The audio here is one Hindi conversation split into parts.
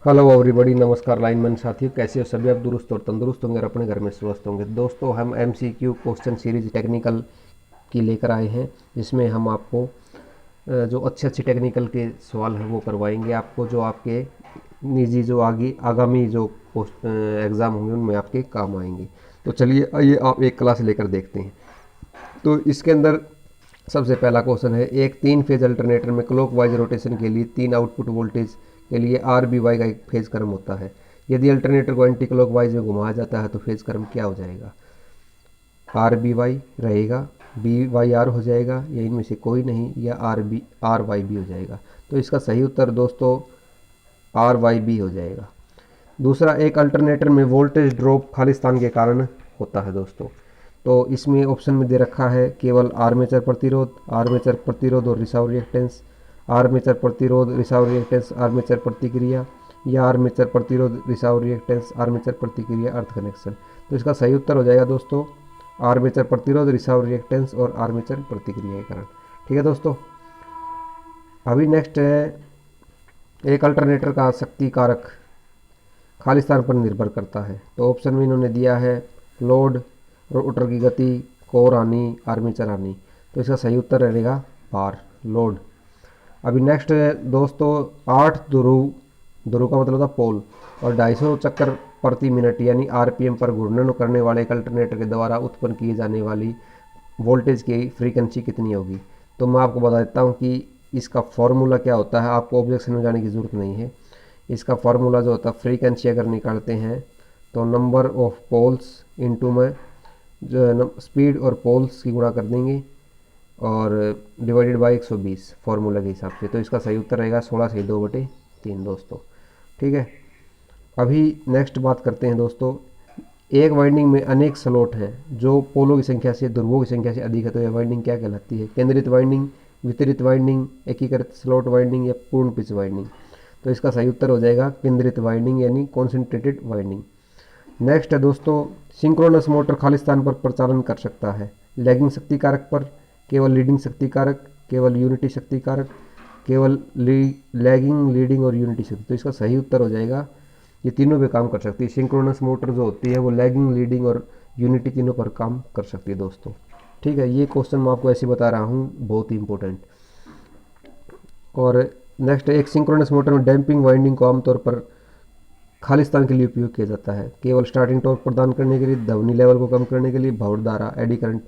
हेलो एवरीबॉडी, नमस्कार लाइनमैन साथियों, कैसे हो सभी आप? दुरुस्त और तंदुरुस्त होंगे और अपने घर में स्वस्थ होंगे। दोस्तों, हम एमसीक्यू क्वेश्चन सीरीज टेक्निकल की लेकर आए हैं, जिसमें हम आपको जो अच्छे अच्छे टेक्निकल के सवाल हैं वो करवाएंगे आपको, जो आपके निजी जो आगे आगामी जो एग्ज़ाम होंगे उनमें आपके काम आएंगे। तो चलिए, आइए आप एक क्लास लेकर देखते हैं। तो इसके अंदर सबसे पहला क्वेश्चन है, एक 3 फेज अल्टरनेटर में क्लॉकवाइज रोटेशन के लिए 3 आउटपुट वोल्टेज के लिए आर बी वाई का एक फेज क्रम होता है। यदि अल्टरनेटर को एंटी क्लॉकवाइज में घुमाया जाता है तो फेज क्रम क्या हो जाएगा? आर बी वाई रहेगा, बी वाई आर हो जाएगा, या इनमें से कोई नहीं, या आर वाई बी हो जाएगा। तो इसका सही उत्तर दोस्तों आर वाई बी हो जाएगा। दूसरा, एक अल्टरनेटर में वोल्टेज ड्रॉप खालिस्तान के कारण होता है दोस्तों। तो इसमें ऑप्शन में दे रखा है केवल आर्मेचर प्रतिरोध और रिसाव रिएक्टेंस, आर्मेचर प्रतिरोध रिसाव रिएक्टेंस आर्मेचर प्रतिक्रिया, या आर्मेचर प्रतिरोध रिसाव रिएक्टेंस आर्मेचर प्रतिक्रिया अर्थ कनेक्शन। तो इसका सही उत्तर हो जाएगा दोस्तों आर्मेचर प्रतिरोध रिसाव रिएक्टेंस और आर्मेचर प्रतिक्रिया के कारण। ठीक है दोस्तों, अभी नेक्स्ट है, एक अल्टरनेटर का शक्ति कारक खालिस्तान पर निर्भर करता है। तो ऑप्शन में इन्होंने दिया है लोड, रोटर की गति, कोर हानि, आर्मेचर हानि। तो इसका सही उत्तर रहेगा बार, लोड। अभी नेक्स्ट है दोस्तों, 8 ध्रुव, ध्रुव का मतलब था पोल, और 250 चक्कर प्रति मिनट यानी आरपीएम पर घूर्णन करने वाले एक अल्टरनेटर के द्वारा उत्पन्न किए जाने वाली वोल्टेज की फ्रीक्वेंसी कितनी होगी? तो मैं आपको बता देता हूँ कि इसका फॉर्मूला क्या होता है, आपको ऑब्जेक्शन में जाने की ज़रूरत नहीं है। इसका फार्मूला जो होता है, फ्रीक्वेंसी अगर निकालते हैं तो नंबर ऑफ पोल्स इंटू में जो स्पीड और पोल्स की गुणा कर देंगे और डिवाइडेड बाय 120 फार्मूला के हिसाब से। तो इसका सही उत्तर रहेगा 16/2/3 दोस्तों। ठीक है, अभी नेक्स्ट बात करते हैं दोस्तों, एक वाइंडिंग में अनेक स्लॉट हैं जो पोलों की संख्या से ध्रुवों की संख्या से अधिक है, तो यह वाइंडिंग क्या कहलाती है? केंद्रित वाइंडिंग, वितरित वाइंडिंग, एकीकृत स्लॉट वाइंडिंग, या पूर्ण पिच वाइंडिंग। तो इसका सही उत्तर हो जाएगा केंद्रित वाइंडिंग यानी कॉन्सेंट्रेटेड वाइंडिंग। नेक्स्ट है दोस्तों, सिंक्रोनस मोटर खालिस्तान पर प्रचालन कर सकता है लैगिंग शक्ति कारक पर, केवल लीडिंग शक्ति कारक, केवल यूनिटी शक्ति कारक, केवल लैगिंग, लीडिंग और यूनिटी शक्ति। तो इसका सही उत्तर हो जाएगा ये तीनों पे काम कर सकती है। सिंक्रोनस मोटर जो होती है वो लैगिंग, लीडिंग और यूनिटी तीनों पर काम कर सकती है दोस्तों। ठीक है, ये क्वेश्चन मैं आपको ऐसे बता रहा हूँ, बहुत ही इंपॉर्टेंट। और नेक्स्ट, एक सिंक्रोनस मोटर में डैम्पिंग वाइंडिंग को आमतौर पर खालिस्तान के लिए उपयोग किया जाता है, केवल स्टार्टिंग टॉर्क प्रदान करने के लिए, ध्वनि लेवल को कम करने के लिए, भाउट धारा, एडी करंट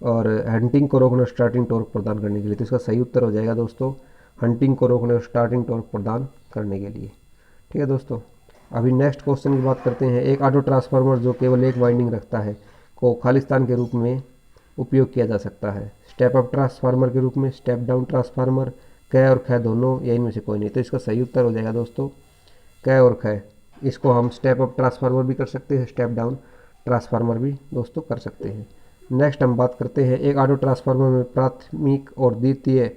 और हंटिंग को रोकने, स्टार्टिंग टॉर्क प्रदान करने के लिए। तो इसका सही उत्तर हो जाएगा दोस्तों हंटिंग को रोकने और स्टार्टिंग टॉर्क प्रदान करने के लिए। ठीक है दोस्तों, अभी नेक्स्ट क्वेश्चन की बात करते हैं, एक ऑटो ट्रांसफार्मर जो केवल एक वाइंडिंग रखता है को खालिस्तान के रूप में उपयोग किया जा सकता है स्टेप अप ट्रांसफार्मर के रूप में, स्टेप डाउन ट्रांसफार्मर, क और ख दोनों, या इनमें से कोई नहीं। तो इसका सही उत्तर हो जाएगा दोस्तों क और ख। इसको हम स्टेप अप ट्रांसफार्मर भी कर सकते हैं, स्टेप डाउन ट्रांसफार्मर भी दोस्तों कर सकते हैं। नेक्स्ट हम बात करते हैं, एक ऑटो ट्रांसफार्मर में प्राथमिक और द्वितीय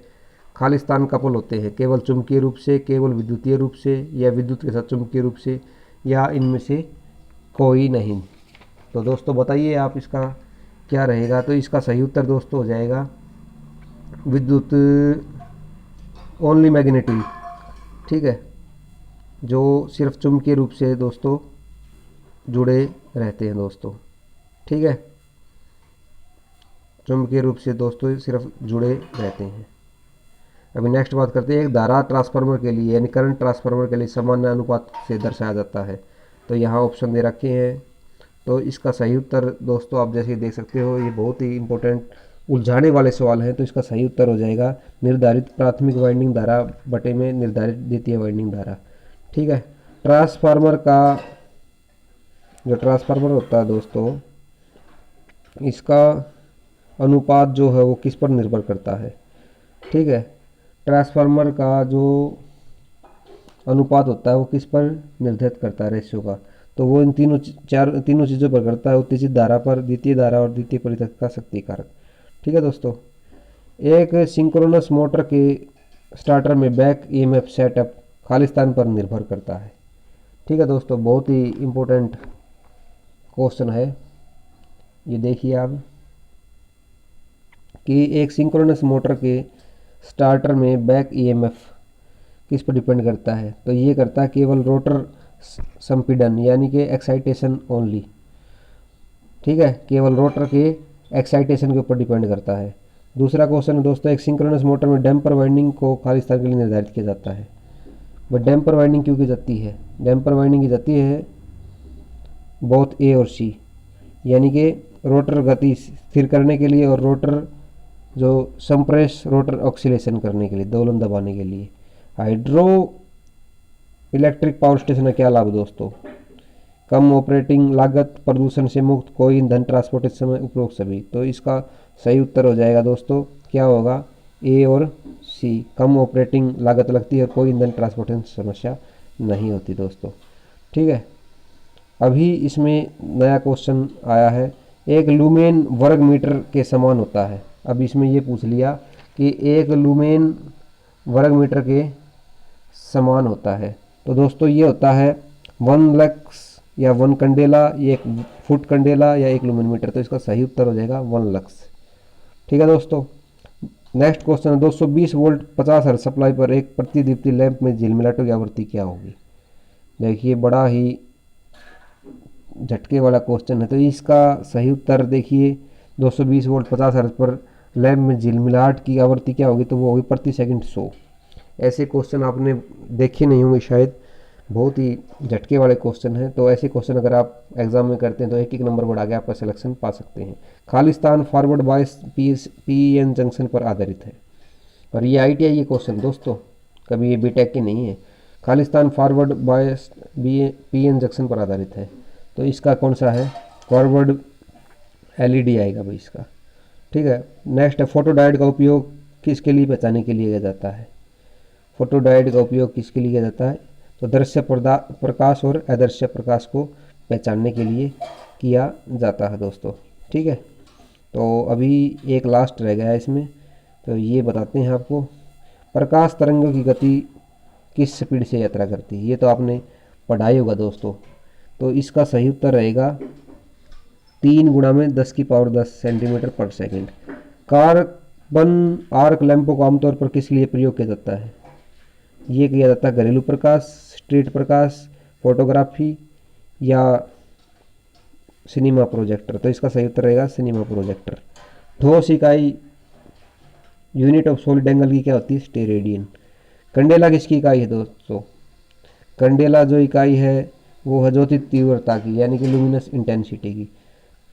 खालिस्तान कपल होते हैं, केवल चुंबकीय रूप से, केवल विद्युतीय रूप से, या विद्युत के साथ चुंबकीय रूप से, या इनमें से कोई नहीं। तो दोस्तों बताइए आप इसका क्या रहेगा? तो इसका सही उत्तर दोस्तों हो जाएगा विद्युत, ओनली मैग्नेटिक। ठीक है, जो सिर्फ चुंबकीय रूप से दोस्तों जुड़े रहते हैं दोस्तों। ठीक है, चुंबकीय रूप से दोस्तों सिर्फ जुड़े रहते हैं। अभी नेक्स्ट बात करते हैं, एक धारा ट्रांसफार्मर के लिए यानी करंट ट्रांसफार्मर के लिए सामान्य अनुपात से दर्शाया जाता है। तो यहाँ ऑप्शन दे रखे हैं। तो इसका सही उत्तर दोस्तों आप जैसे देख सकते हो, ये बहुत ही इंपॉर्टेंट उलझाने वाले सवाल हैं। तो इसका सही उत्तर हो जाएगा निर्धारित प्राथमिक वाइंडिंग धारा बटे में निर्धारित द्वितीय वाइंडिंग धारा। ठीक है, ट्रांसफार्मर का जो ट्रांसफार्मर होता है दोस्तों, इसका अनुपात जो है वो किस पर निर्भर करता है? ठीक है, ट्रांसफार्मर का जो अनुपात होता है वो किस पर निर्धारित करता है, रेशियो का? तो वो इन तीनों चीज़ों पर करता है, उत्तेजित धारा पर, द्वितीय धारा और द्वितीय परिपथ शक्ति कारक। ठीक है दोस्तों, एक सिंक्रोनस मोटर के स्टार्टर में बैक ईएमएफ सेटअप खालिस्तान पर निर्भर करता है। ठीक है दोस्तों, बहुत ही इम्पोर्टेंट क्वेश्चन है ये। देखिए आप कि एक सिंक्रोनस मोटर के स्टार्टर में बैक ईएमएफ किस पर डिपेंड करता है, तो ये करता है केवल रोटर संपीड़न यानी कि एक्साइटेशन ओनली। ठीक है, केवल रोटर के एक्साइटेशन के ऊपर डिपेंड करता है। दूसरा क्वेश्चन है दोस्तों, एक सिंक्रोनस मोटर में डैम्पर वाइंडिंग को खाली स्थान के लिए निर्धारित किया जाता है। बट डैम्पर वाइंडिंग क्यों की जाती है? डैम्पर वाइंडिंग की जाती है बोथ ए और सी, यानी कि रोटर गति स्थिर करने के लिए और रोटर जो संप्रेस रोटर ऑक्सीलेशन करने के लिए, दोलन दबाने के लिए। हाइड्रो इलेक्ट्रिक पावर स्टेशन का क्या लाभ दोस्तों? कम ऑपरेटिंग लागत, प्रदूषण से मुक्त, कोई ईंधन ट्रांसपोर्टेशन समय उपयोग सभी। तो इसका सही उत्तर हो जाएगा दोस्तों, क्या होगा? ए और सी। कम ऑपरेटिंग लागत लगती है और कोई ईंधन ट्रांसपोर्टेशन समस्या नहीं होती दोस्तों। ठीक है, अभी इसमें नया क्वेश्चन आया है, एक लुमेन वर्ग मीटर के समान होता है। अब इसमें ये पूछ लिया कि एक लुमेन वर्ग मीटर के समान होता है, तो दोस्तों ये होता है 1 लक्स या 1 कंडेला, ये 1 फुट कंडेला या 1 लुमेन मीटर। तो इसका सही उत्तर हो जाएगा 1 लक्स। ठीक है दोस्तों, नेक्स्ट क्वेश्चन है 220 वोल्ट 50 हर्ट्ज सप्लाई पर एक प्रतिदीप्ति लैंप में झिलमिलाहटों की आवृत्ति क्या होगी? देखिए बड़ा ही झटके वाला क्वेश्चन है। तो इसका सही उत्तर देखिए 220 वोल्ट 50 हर्ट्ज पर लैंप में झिलमिलाहट की आवृत्ति क्या होगी? तो वो होगी प्रति सेकंड 100। ऐसे क्वेश्चन आपने देखे नहीं होंगे शायद, बहुत ही झटके वाले क्वेश्चन हैं। तो ऐसे क्वेश्चन अगर आप एग्जाम में करते हैं तो एक नंबर बढ़ा के आपका सिलेक्शन पा सकते हैं। Khalistan forward bias PN junction पर आधारित है, और ये आईटीआई ये क्वेश्चन दोस्तों, कभी ये बीटेक के नहीं है। Khalistan forward bias PN junction पर आधारित है, तो इसका कौन सा है? फॉरवर्ड एलईडी आएगा भाई इसका। ठीक है, नेक्स्ट है फोटोडायोड का उपयोग किसके लिए पहचानने के लिए किया जाता है? फोटोडायोड का उपयोग किसके लिए किया जाता है? तो दृश्य प्रकाश और अदृश्य प्रकाश को पहचानने के लिए किया जाता है दोस्तों। ठीक है, तो अभी एक लास्ट रह गया है इसमें, तो ये बताते हैं आपको, प्रकाश तरंगों की गति किस स्पीड से यात्रा करती है? ये तो आपने पढ़ाई होगा दोस्तों। तो इसका सही उत्तर रहेगा 3 गुणा में 10 की पावर 10 सेंटीमीटर पर सेकंड। कार्बन आर्क लैंपों को आमतौर पर किस लिए प्रयोग किया जाता है? ये किया जाता है घरेलू प्रकाश, स्ट्रीट प्रकाश, फोटोग्राफी या सिनेमा प्रोजेक्टर। तो इसका सही उत्तर रहेगा सिनेमा प्रोजेक्टर। ठोस इकाई यूनिट ऑफ सॉलिड एंगल की क्या होती है? स्टेरेडियन। कंडेला किसकी इकाई है दोस्तों? कंडेला जो इकाई है वो है ज्योति तीव्रता की, यानी कि लुमिनस इंटेंसिटी की।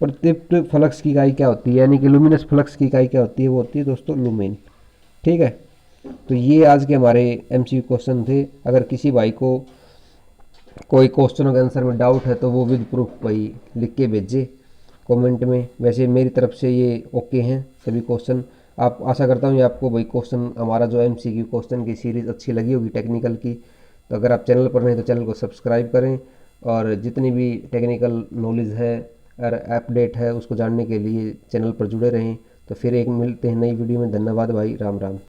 प्रदीप्त फ्लक्स की इकाई क्या होती है? यानी कि लुमिनस फ्लक्स की इकाई क्या होती है? वो होती है दोस्तों लुमेन। ठीक है, तो ये आज के हमारे एमसीक्यू क्वेश्चन थे। अगर किसी भाई को कोई क्वेश्चनों के आंसर में डाउट है तो वो विद प्रूफ भाई लिख के भेजे कमेंट में। वैसे मेरी तरफ से ये ओके हैं सभी क्वेश्चन। आप आशा करता हूँ ये आपको भाई क्वेश्चन, हमारा जो एमसीक्यू क्वेश्चन की सीरीज़ अच्छी लगी होगी टेक्निकल की। तो अगर आप चैनल पर नहीं तो चैनल को सब्सक्राइब करें, और जितनी भी टेक्निकल नॉलेज है और अपडेट है उसको जानने के लिए चैनल पर जुड़े रहें। तो फिर एक मिलते हैं नई वीडियो में। धन्यवाद भाई, राम राम।